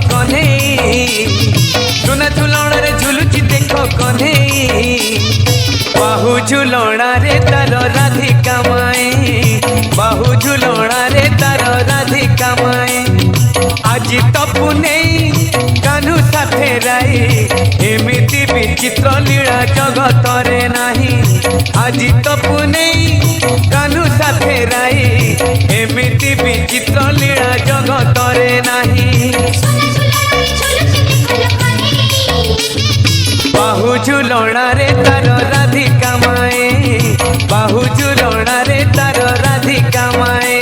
कन्हई सुना झुलण रे झुलुची देख कन्हई बाहु झुलण रे तार राधिका माए बाहु झुलण रे तार राधिका माए आज तपु नहीं कान्हू साथे राई एमिति विचित्र लीला जगत रे नाही आज तपु नहीं कान्हू साथे राई एमिति विचित्र लीला जगत रे नाही बाहु झुलण रे तार राधिका माए बाहु झुलण रे तार राधिका माए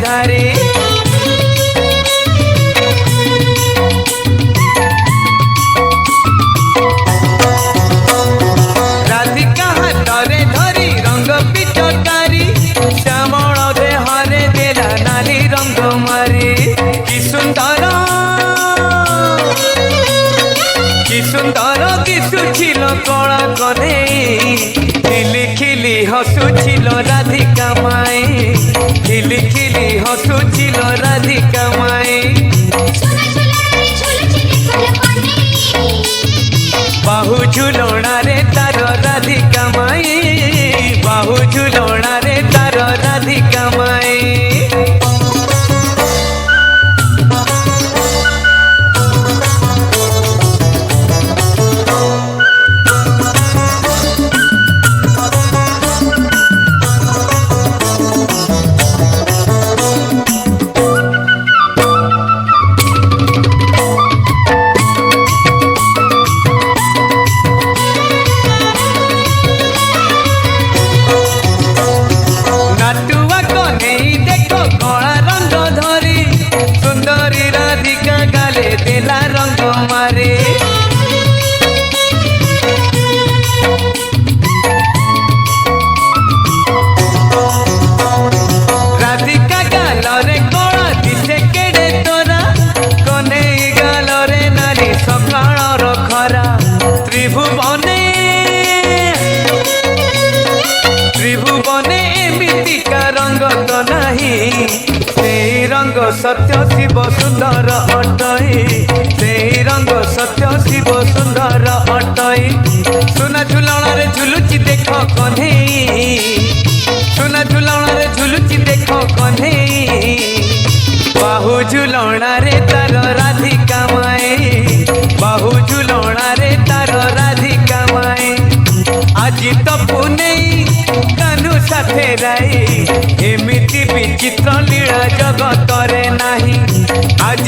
धारे राधिका हाथरे धरी रंग पिचकारी श्यामल देहरे देला नाली रंग मारी कि सुंदर दिशुछिल कला कन्हई खिली खिली हसुछिल राधिका माए खिली खिली हसुछिल राधिका माए बाहु झुलण रे तार राधिका माए बाहु झुलण रे तार राधिका माए देला रंग मारे राधिका गाल रे कला दिसे केड़े तोरा कन्हई गाल रे नारी सकाळ खरा त्रिभुवने एमितिका रंग तो नहीं से रंग सत्य शिव सुंदर अटई से रंग सत्य शिव सुंदर अटई सुना झुलण रे झुलुची देख कन्हई सुना झुलण रे झुलुची देख कन्हई बाहु झुलण रे तार राधिका माए बाहु झुलण रे तार राधिका माए आज तपु नहीं कान्हू साथे राई एमिति विचित्र लीला जगत